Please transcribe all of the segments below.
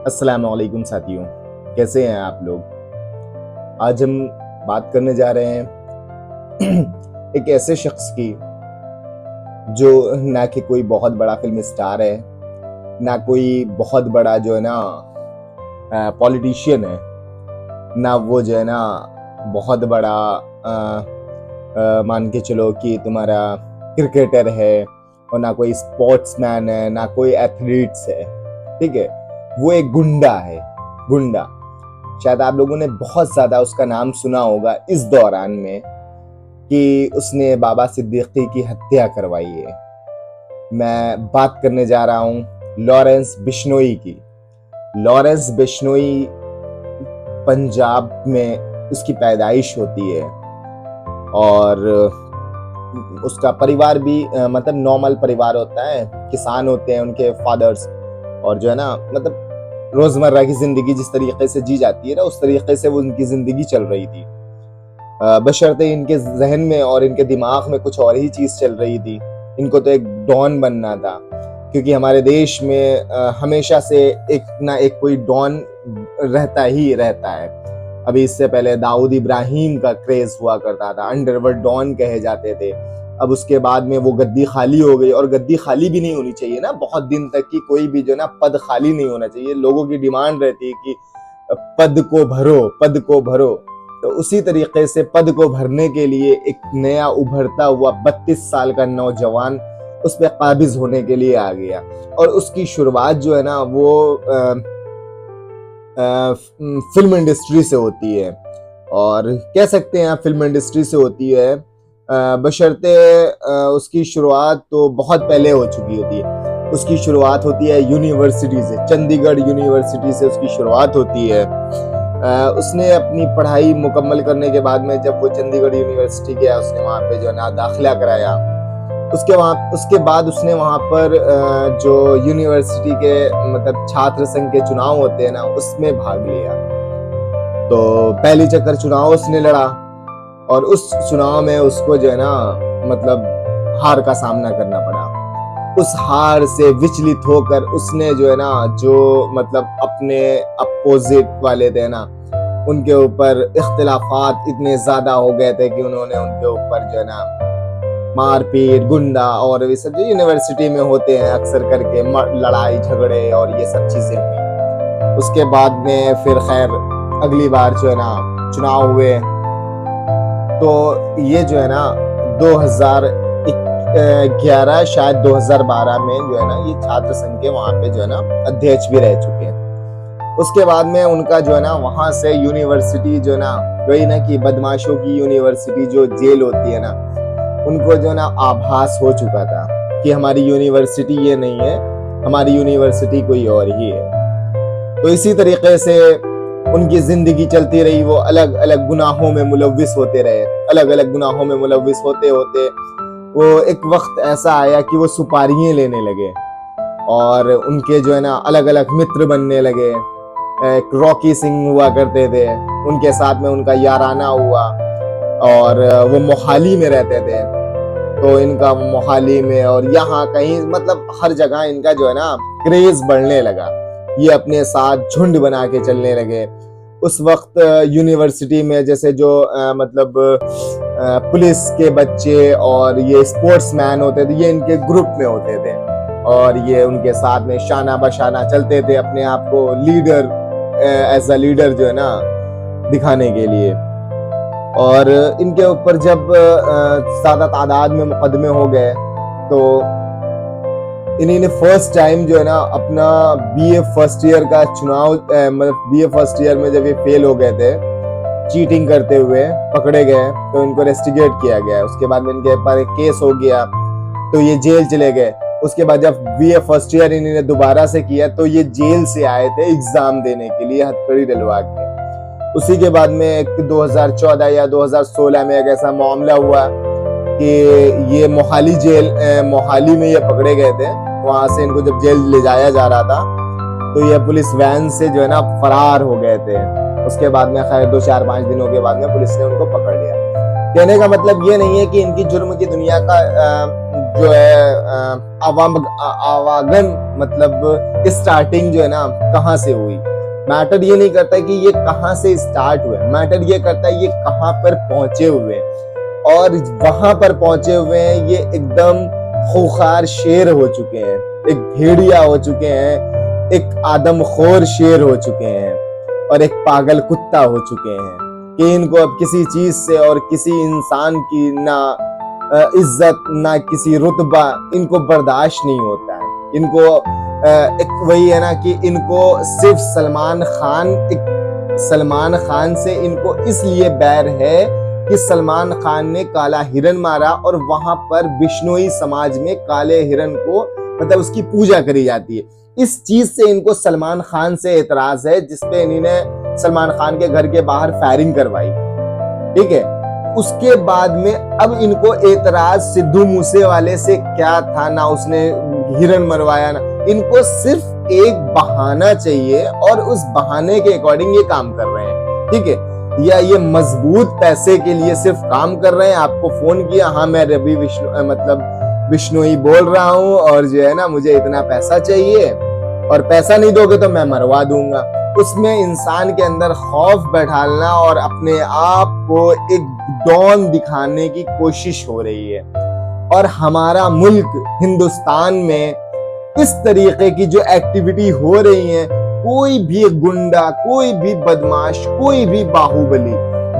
अस्सलाम वालेकुम साथियों, कैसे हैं आप लोग। आज हम बात करने जा रहे हैं एक ऐसे शख्स की जो ना कि कोई बहुत बड़ा फिल्म स्टार है, ना कोई बहुत बड़ा जो है ना पॉलिटिशियन है, ना वो जो है ना बहुत बड़ा मान के चलो कि तुम्हारा क्रिकेटर है, और ना कोई स्पोर्ट्समैन है, ना कोई एथलीट्स है। ठीक है, वो एक गुंडा है। गुंडा, शायद आप लोगों ने बहुत ज्यादा उसका नाम सुना होगा इस दौरान में कि उसने बाबा सिद्दीकी की हत्या करवाई है। मैं बात करने जा रहा हूं लॉरेंस बिश्नोई की। लॉरेंस बिश्नोई पंजाब में उसकी पैदाइश होती है, और उसका परिवार भी मतलब नॉर्मल परिवार होता है, किसान होते हैं उनके फादर्स, और जो है ना मतलब रोजमर्रा की जिंदगी जिस तरीके से जी जाती है ना, उस तरीके से वो उनकी जिंदगी चल रही थी। बशर्ते इनके जहन में और इनके दिमाग में कुछ और ही चीज चल रही थी। इनको तो एक डॉन बनना था, क्योंकि हमारे देश में हमेशा से एक ना एक कोई डॉन रहता ही रहता है। अभी इससे पहले दाऊद इब्राहिम का क्रेज हुआ करता था, अंडरवर्ल्ड डॉन कहे जाते थे। अब उसके बाद में वो गद्दी खाली हो गई, और गद्दी खाली भी नहीं होनी चाहिए ना बहुत दिन तक की, कोई भी जो ना पद खाली नहीं होना चाहिए। लोगों की डिमांड रहती है कि पद को भरो, पद को भरो। तो उसी तरीके से पद को भरने के लिए एक नया उभरता हुआ 32 साल का नौजवान उस पर काबिज होने के लिए आ गया। और उसकी शुरुआत जो है ना वो फिल्म इंडस्ट्री से होती है, और कह सकते हैं फिल्म इंडस्ट्री से होती है, बशर्ते उसकी शुरुआत तो बहुत पहले हो चुकी होती है। उसकी शुरुआत होती है यूनिवर्सिटी से, चंडीगढ़ यूनिवर्सिटी से उसकी शुरुआत होती है। उसने अपनी पढ़ाई मुकम्मल करने के बाद में जब वो चंडीगढ़ यूनिवर्सिटी गया, उसने वहाँ पे जो है ना दाखिला कराया। उसके बाद उसने वहाँ पर जो यूनिवर्सिटी के मतलब छात्र संघ के चुनाव होते हैं ना, उसमें भाग लिया। तो पहली चक्कर चुनाव उसने लड़ा, और उस चुनाव में उसको जो है ना मतलब हार का सामना करना पड़ा। उस हार से विचलित होकर उसने जो है ना जो मतलब अपने अपोजिट वाले थे ना, उनके ऊपर इख्तिलाफात इतने ज्यादा हो गए थे कि उन्होंने उनके ऊपर जो है ना मारपीट, गुंडा और ये सब जो यूनिवर्सिटी में होते हैं अक्सर करके लड़ाई झगड़े और ये सब चीजें हुई। उसके बाद में फिर खैर अगली बार जो है ना चुनाव हुए, तो ये जो है ना 2011 शायद 2012 में जो है ना ये छात्र संघ के वहां पे जो है ना अध्यक्ष भी रह चुके हैं। उसके बाद में उनका जो है ना वहां से यूनिवर्सिटी जो है ना, वही ना कि बदमाशों की यूनिवर्सिटी जो जेल होती है ना, उनको जो है ना आभास हो चुका था कि हमारी यूनिवर्सिटी ये नहीं है, हमारी यूनिवर्सिटी कोई और ही है। तो इसी तरीके से उनकी जिंदगी चलती रही। वो अलग अलग गुनाहों में मुलव्विस होते रहे, अलग अलग गुनाहों में मुलव्विस होते होते वो एक वक्त ऐसा आया कि वो सुपारियां लेने लगे, और उनके जो है ना अलग अलग मित्र बनने लगे। एक रॉकी सिंह हुआ करते थे, उनके साथ में उनका याराना हुआ, और वो मोहाली में रहते थे। तो इनका मोहाली में और यहाँ कहीं मतलब हर जगह इनका जो है ना क्रेज बढ़ने लगा। ये अपने साथ झुंड बना के चलने लगे। उस वक्त यूनिवर्सिटी में जैसे जो मतलब पुलिस के बच्चे और ये स्पोर्ट्समैन होते थे, ये इनके ग्रुप में होते थे, और ये उनके साथ में शाना बशाना चलते थे, अपने आप को लीडर एज अ लीडर जो है ना दिखाने के लिए। और इनके ऊपर जब ज्यादा तादाद में मुकदमे हो गए, तो इन्हीं ने फर्स्ट टाइम जो है ना अपना बीए फर्स्ट ईयर का चुनाव मतलब बीए फर्स्ट ईयर में जब ये फेल हो गए थे चीटिंग करते हुए पकड़े गए, तो इनको रेस्टिगेट किया गया। उसके बाद में इनके ऊपर एक केस हो गया, तो ये जेल चले गए। उसके बाद जब बीए फर्स्ट ईयर इन्होंने दोबारा से किया, तो ये जेल से आए थे एग्जाम देने के लिए हथकड़ी डलवा के। उसी के बाद में 2014 या 2016 में एक ऐसा मामला हुआ कि ये मोहाली जेल मोहाली में ये पकड़े गए थे। वहां से इनको जब जेल ले जाया जा रहा था, तो ये पुलिस वैन से जो है ना फरार हो गए थे। उसके बाद में खैर 2-4-5 दिनों के बाद में पुलिस ने उनको पकड़ लिया। कहने का मतलब ये नहीं है कि इनकी जुर्म की दुनिया का जो है आवागन मतलब स्टार्टिंग जो है ना कहाँ से हुई। मैटर ये नहीं करता कि ये कहाँ से स्टार्ट हुए, मैटर ये करता है ये कहाँ पर पहुंचे हुए, और वहां पर पहुंचे हुए हैं ये एकदम खूंखार शेर हो चुके हैं, एक भेड़िया हो चुके हैं, एक आदमखोर शेर हो चुके हैं, और एक पागल कुत्ता हो चुके हैं कि इनको अब किसी चीज से और किसी इंसान की ना इज्जत ना किसी रुतबा इनको बर्दाश्त नहीं होता है। इनको एक वही है ना कि इनको सिर्फ सलमान खान से इनको इसलिए बैर है कि सलमान खान ने काला हिरन मारा, और वहां पर बिश्नोई समाज में काले हिरन को मतलब उसकी पूजा करी जाती है। इस चीज से इनको सलमान खान से एतराज है, जिसपे इन्होंने सलमान खान के घर के बाहर फायरिंग करवाई, ठीक है। उसके बाद में अब इनको एतराज सिद्धू मूसेवाले से क्या था, ना उसने हिरन मरवाया ना, इनको सिर्फ एक बहाना चाहिए और उस बहाने के अकॉर्डिंग ये काम कर रहे हैं, ठीक है। या ये मजबूत पैसे के लिए सिर्फ काम कर रहे हैं। आपको फोन किया, हाँ मैं रवि बिश्नोई बोल रहा हूँ और जो है ना मुझे इतना पैसा चाहिए और पैसा नहीं दोगे तो मैं मरवा दूंगा। उसमें इंसान के अंदर खौफ बैठालना और अपने आप को एक डॉन दिखाने की कोशिश हो रही है। और हमारा मुल्क हिंदुस्तान में इस तरीके की जो एक्टिविटी हो रही है, कोई भी गुंडा, कोई भी बदमाश, कोई भी बाहुबली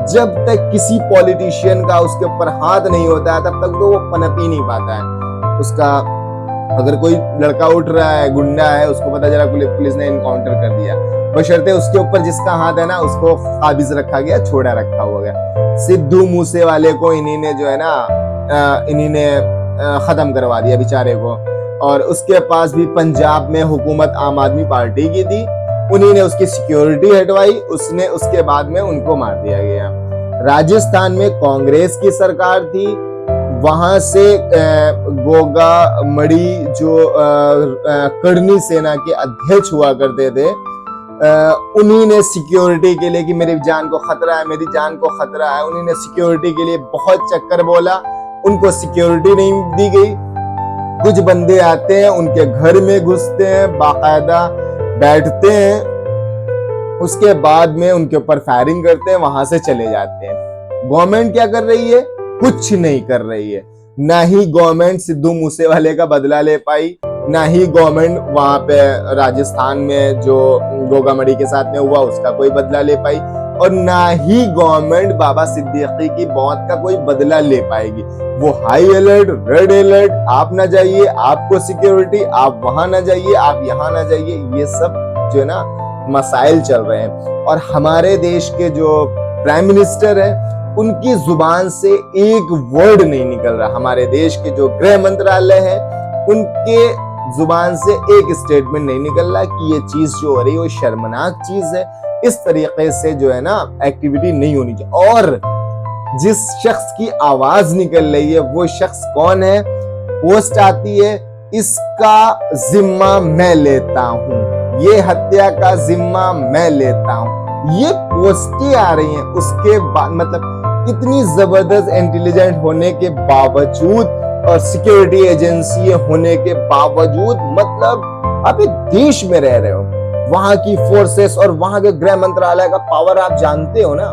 जब तक किसी पॉलिटिशियन का उसके ऊपर हाथ नहीं होता है तब तक तो वो पनप ही नहीं पाता है। उसका अगर कोई लड़का उठ रहा है, गुंडा है, उसको पता चला पुलिस ने इनकाउंटर कर दिया, बशर्ते उसके ऊपर जिसका हाथ है ना उसको काबिज रखा गया, छोड़ा रखा हुआ गया। सिद्धू मूसेवाले को इन्हीं ने जो है ना खत्म करवा दिया बेचारे को। और उसके पास भी पंजाब में हुकूमत आम आदमी पार्टी की थी, उन्हीं ने उसकी सिक्योरिटी हटवाई, उसने उसके बाद में उनको मार दिया गया। राजस्थान में कांग्रेस की सरकार थी, वहां से गोगा मड़ी जो कर्णी सेना के अध्यक्ष हुआ करते थे, उन्हीं ने सिक्योरिटी के लिए कि मेरी जान को खतरा है, मेरी जान को खतरा है, उन्हीं ने सिक्योरिटी के लिए बहुत चक्कर बोला, उनको सिक्योरिटी नहीं दी गई। कुछ बंदे आते हैं, उनके घर में घुसते हैं, बाकायदा बैठते हैं, उसके बाद में उनके ऊपर फायरिंग करते हैं, वहां से चले जाते हैं। गवर्नमेंट क्या कर रही है? कुछ नहीं कर रही है। ना ही गवर्नमेंट सिद्धू मूसेवाले का बदला ले पाई, ना ही गवर्नमेंट वहां पे राजस्थान में जो गोगामड़ी के साथ में हुआ उसका कोई बदला ले पाई, और ना ही गवर्नमेंट बाबा सिद्दीकी की मौत का कोई बदला ले पाएगी। वो हाई अलर्ट, रेड अलर्ट, आप ना जाइए, आपको सिक्योरिटी, आप वहां ना जाइए, आप यहाँ ना जाइए, ये सब जो है ना मसाइल चल रहे हैं। और हमारे देश के जो प्राइम मिनिस्टर है उनकी जुबान से एक वर्ड नहीं निकल रहा। हमारे देश के जो गृह मंत्रालय है उनके जुबान से एक स्टेटमेंट नहीं निकल रहा कि ये चीज जो हो रही है वो शर्मनाक चीज है। इस तरीके से जो है ना एक्टिविटी नहीं होनी चाहिए। और जिस शख्स की आवाज निकल रही है वो शख्स कौन है? पोस्ट आती है, इसका जिम्मा मैं लेता हूं, ये हत्या का जिम्मा मैं लेता हूं, ये पोस्टें आ रही हैं। उसके बाद मतलब इतनी जबरदस्त इंटेलिजेंट होने के बावजूद और सिक्योरिटी एजेंसी होने के बावजूद, मतलब आप एक देश में रह रहे हो, वहां की फोर्सेस और वहां के गृह मंत्रालय का पावर आप जानते हो ना,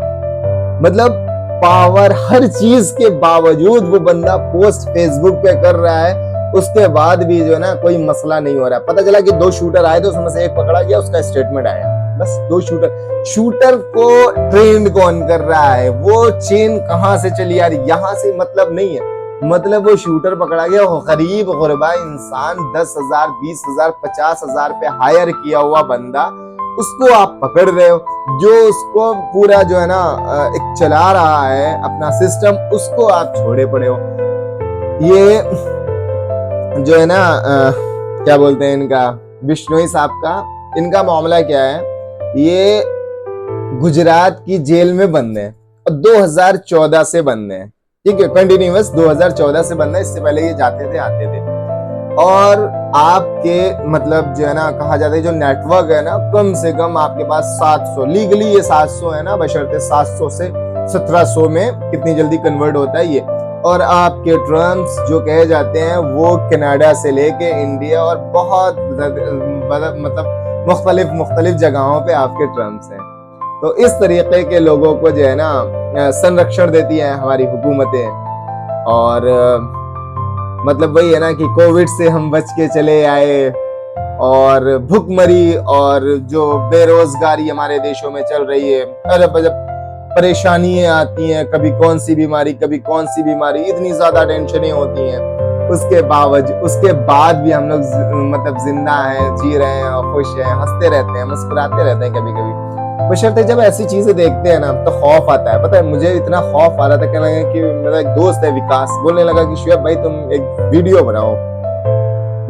मतलब पावर हर चीज के बावजूद वो बंदा पोस्ट फेसबुक पे कर रहा है, उसके बाद भी जो है ना कोई मसला नहीं हो रहा है। पता चला कि 2 शूटर आए थे, उसमें से एक पकड़ा गया, उसका स्टेटमेंट आया, बस 2 शूटर को ट्रेंड कौन कर रहा है, वो चेन कहां से चली आ रही, यहां से मतलब नहीं है। मतलब वो शूटर पकड़ा गया, वो गरीब गुरबा इंसान 10,000 20,000 50,000 पे हायर किया हुआ बंदा, उसको आप पकड़ रहे हो। जो उसको पूरा जो है ना एक चला रहा है अपना सिस्टम, उसको आप छोड़े पड़े हो। ये जो है ना क्या बोलते हैं इनका, बिश्नोई साहब का, इनका मामला क्या है, ये गुजरात की जेल में बंद है और 2014 से बंद है, ठीक है, कंटिन्यूअस 2014 से बंद है। इससे पहले ये जाते थे आते थे। और आपके मतलब जो है ना कहा जाता है जो नेटवर्क है ना, कम से कम आपके पास 700, लीगली ये 700 है ना, बशर्ते 700 से 1700 में कितनी जल्दी कन्वर्ट होता है ये। और आपके ट्रम्स जो कहे जाते हैं वो कनाडा से लेके इंडिया और बहुत मतलब मुख्तलिफ जगहों पे आपके ट्रम्स हैं। तो इस तरीके के लोगों को जो है ना संरक्षण देती है हमारी हुकूमतें। और मतलब वही है ना कि कोविड से हम बच के चले आए और भुखमरी और जो बेरोजगारी हमारे देशों में चल रही है, अरब अरब परेशानियां आती हैं, कभी कौन सी बीमारी कभी कौन सी बीमारी, इतनी ज्यादा टेंशनें होती हैं। उसके बाद भी हम लोग मतलब जिंदा हैं, जी रहे हैं और खुश हैं, हंसते रहते हैं, मुस्कुराते रहते हैं कभी कभी। बशर्ते जब ऐसी चीजें देखते हैं ना तो खौफ आता है। पता है मुझे इतना खौफ आ रहा था, कहने लगा कि मेरा एक दोस्त है विकास, बोलने लगा कि शुएब भाई तुम एक वीडियो बनाओ।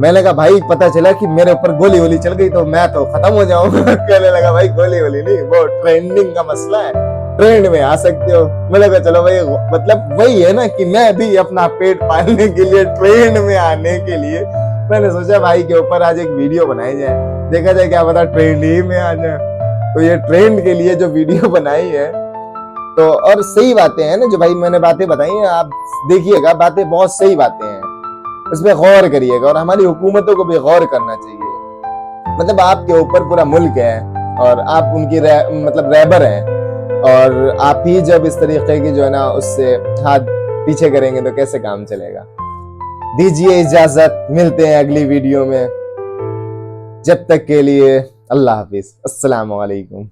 मैंने कहा भाई पता चला कि मेरे ऊपर गोली वोली चल गई तो मैं तो खत्म हो जाऊंगा। कहने लगा भाई गोली वोली नहीं, वो ट्रेंडिंग का मसला है, ट्रेंड में आ सकते हो। मैंने कहा चलो भाई, मतलब वही है ना कि मैं भी अपना पेट पालने के लिए ट्रेंड में आने के लिए मैंने सोचा भाई के ऊपर आज एक वीडियो बनाई जाए, देखा जाए क्या पता ट्रेंड ही में आ जाए। तो ये ट्रेंड के लिए जो वीडियो बनाई है, तो और सही बातें हैं ना जो भाई मैंने बातें बताई हैं, आप देखिएगा बातें बहुत सही बातें हैं, उसमें गौर करिएगा और हमारी हुकूमतों को भी गौर करना चाहिए। मतलब आपके ऊपर पूरा मुल्क है और आप उनकी मतलब रहबर हैं, और आप ही जब इस तरीके की जो है ना उससे हाथ पीछे करेंगे तो कैसे काम चलेगा। दीजिए इजाजत, मिलते हैं अगली वीडियो में, जब तक के लिए अल्लाह हाफिज, अस्सलाम वालेकुम।